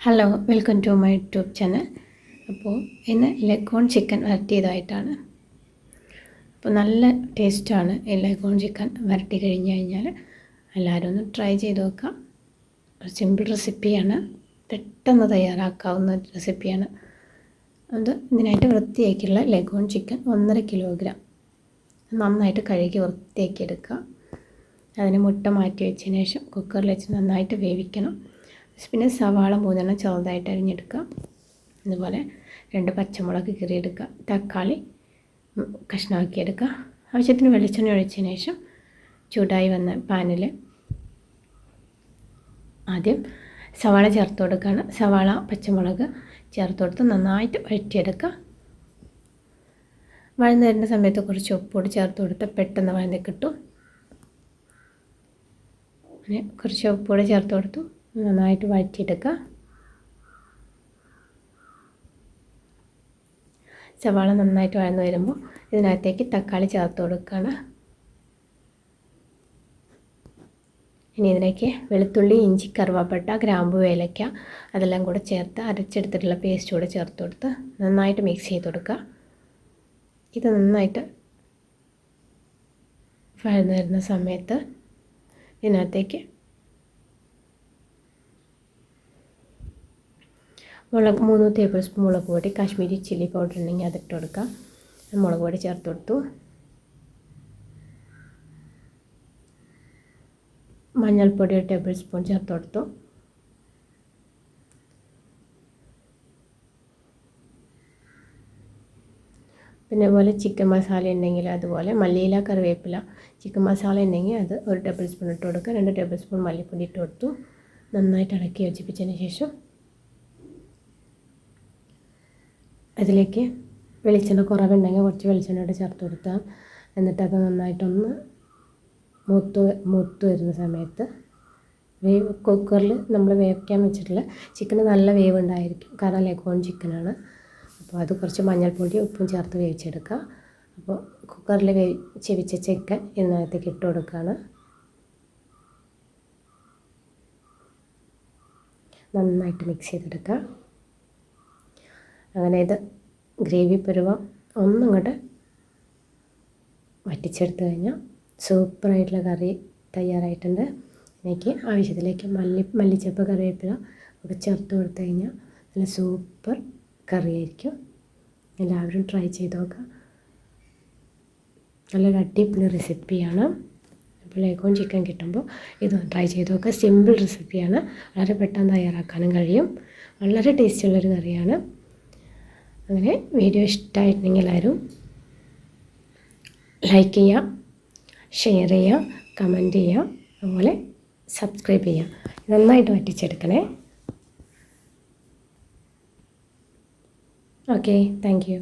Hello, welcome to my YouTube channel. അപ്പോൾ ഇന്ന് leghorn chicken വരട്ടിയതായിട്ടാണ്. അപ്പോൾ നല്ല ടേസ്റ്റാണ് ഈ ലെഗോൺ ചിക്കൻ വരട്ടി കഴിഞ്ഞ് കഴിഞ്ഞാൽ. എല്ലാവരും ഒന്ന് ട്രൈ ചെയ്ത് നോക്കാം. സിമ്പിൾ റെസിപ്പിയാണ്, പെട്ടെന്ന് തയ്യാറാക്കാവുന്ന റെസിപ്പിയാണ്. ഇതിനായിട്ട് വൃത്തിയാക്കിയുള്ള ലെഗോൺ ചിക്കൻ 1.5 കിലോഗ്രാം നന്നായിട്ട് കഴുകി വൃത്തിയാക്കി എടുക്കുക. അതിന് മുട്ട മാറ്റി വെച്ചതിന് ശേഷം കുക്കറിൽ വെച്ച് നന്നായിട്ട് വേവിക്കണം. പിന്നെ സവാള 3 ചെറുതായിട്ട് അരിഞ്ഞെടുക്കുക. അതുപോലെ 2 പച്ചമുളക് കീറിയെടുക്കുക. തക്കാളി കഷ്ണമാക്കിയെടുക്കുക. ആവശ്യത്തിന് വെളിച്ചെണ്ണ ഒഴിച്ചതിന് ശേഷം ചൂടായി വന്ന പാനിൽ ആദ്യം സവാള ചേർത്ത് കൊടുക്കുകയാണ്. സവാള പച്ചമുളക് ചേർത്ത് കൊടുത്ത് നന്നായിട്ട് വഴറ്റിയെടുക്കുക. വഴന്ന് വരുന്ന സമയത്ത് കുറച്ച് ഉപ്പുകൂടി ചേർത്ത് കൊടുത്ത് പെട്ടെന്ന് വഴന്ന് കിട്ടും. അങ്ങനെ കുറച്ച് ഉപ്പുകൂടി ചേർത്ത് കൊടുത്തു നന്നായിട്ട് വഴറ്റിയെടുക്കുക. സവാള നന്നായിട്ട് വഴന്ന് വരുമ്പോൾ ഇതിനകത്തേക്ക് തക്കാളി ചേർത്ത് കൊടുക്കുകയാണ്. ഇനി ഇതിലേക്ക് വെളുത്തുള്ളി, ഇഞ്ചി, കറുവാപ്പട്ട, ഗ്രാമ്പു, ഏലക്ക അതെല്ലാം കൂടെ ചേർത്ത് അരച്ചെടുത്തിട്ടുള്ള പേസ്റ്റ് കൂടെ ചേർത്ത് കൊടുത്ത് നന്നായിട്ട് മിക്സ് ചെയ്ത് കൊടുക്കുക. ഇത് നന്നായിട്ട് വഴന്ന് വരുന്ന സമയത്ത് ഇതിനകത്തേക്ക് 3 ടേബിൾ സ്പൂൺ മുളക് പൊടി, കാശ്മീരി ചില്ലി പൗഡർ ഉണ്ടെങ്കിൽ അതിട്ട് കൊടുക്കുക. മുളക് പൊടി ചേർത്ത് കൊടുത്തു. മഞ്ഞൾപ്പൊടി 1 ടേബിൾ സ്പൂൺ ചേർത്ത് കൊടുത്തു. പിന്നെ പോലെ ചിക്കൻ മസാല ഉണ്ടെങ്കിൽ അതുപോലെ മല്ലിയില, കറിവേപ്പില, ചിക്കൻ മസാല ഉണ്ടെങ്കിൽ അത് 1 ടേബിൾ സ്പൂൺ ഇട്ട് കൊടുക്കുക. 2 ടേബിൾ സ്പൂൺ മല്ലിപ്പൊടി ഇട്ട് കൊടുത്തു. നന്നായിട്ട് ഇളക്കി യോജിപ്പിച്ചതിന് ശേഷം അതിലേക്ക് വെളിച്ചെണ്ണ കുറവുണ്ടെങ്കിൽ കുറച്ച് വെളിച്ചെണ്ണയോടെ ചേർത്ത് കൊടുത്താൽ, എന്നിട്ടത് നന്നായിട്ടൊന്ന് മൂത്ത് വരുന്ന സമയത്ത് കുക്കറിൽ നമ്മൾ വേവിക്കാൻ വെച്ചിട്ടുള്ള ചിക്കന് നല്ല വേവ് ഉണ്ടായിരിക്കും, കാരണം ലെഗോൺ ചിക്കനാണ്. അപ്പോൾ അത് കുറച്ച് മഞ്ഞൾപ്പൊടി ഉപ്പും ചേർത്ത് വേവിച്ചെടുക്കുക. അപ്പോൾ കുക്കറിൽ വേവിച്ച ചിക്കൻ ഇതിനകത്തേക്ക് ഇട്ട് കൊടുക്കുകയാണ്. നന്നായിട്ട് മിക്സ് ചെയ്തെടുക്കുക. അങ്ങനെ ഇത് ഗ്രേവി പരുവം ഒന്നിങ്ങോട്ട് വറ്റിച്ചെടുത്ത് കഴിഞ്ഞാൽ സൂപ്പറായിട്ടുള്ള കറി തയ്യാറായിട്ടുണ്ട്. എനിക്ക് ആവശ്യത്തിലേക്ക് മല്ലിച്ചപ്പ്, കറിവേപ്പില ഒക്കെ ചേർത്ത് കൊടുത്തു കഴിഞ്ഞാൽ നല്ല സൂപ്പർ കറിയായിരിക്കും. എല്ലാവരും ട്രൈ ചെയ്ത് നോക്കുക. നല്ലൊരു അടിപൊളി റെസിപ്പിയാണ്. അപ്പോൾ ലെഗോൺ ചിക്കൻ കിട്ടുമ്പോൾ ഇത് ട്രൈ ചെയ്ത് നോക്കുക. സിമ്പിൾ റെസിപ്പിയാണ്, വളരെ പെട്ടെന്ന് തയ്യാറാക്കാനും കഴിയും. വളരെ ടേസ്റ്റുള്ളൊരു കറിയാണ്. അങ്ങനെ വീഡിയോ ഇഷ്ടമായിട്ടുണ്ടെങ്കിൽ എല്ലാവരും ലൈക്ക് ചെയ്യുക, ഷെയർ ചെയ്യുക, കമൻറ്റ് ചെയ്യുക, അതുപോലെ സബ്സ്ക്രൈബ് ചെയ്യുക. നന്നായിട്ട് വറ്റിച്ചെടുക്കണേ. Okay, thank you.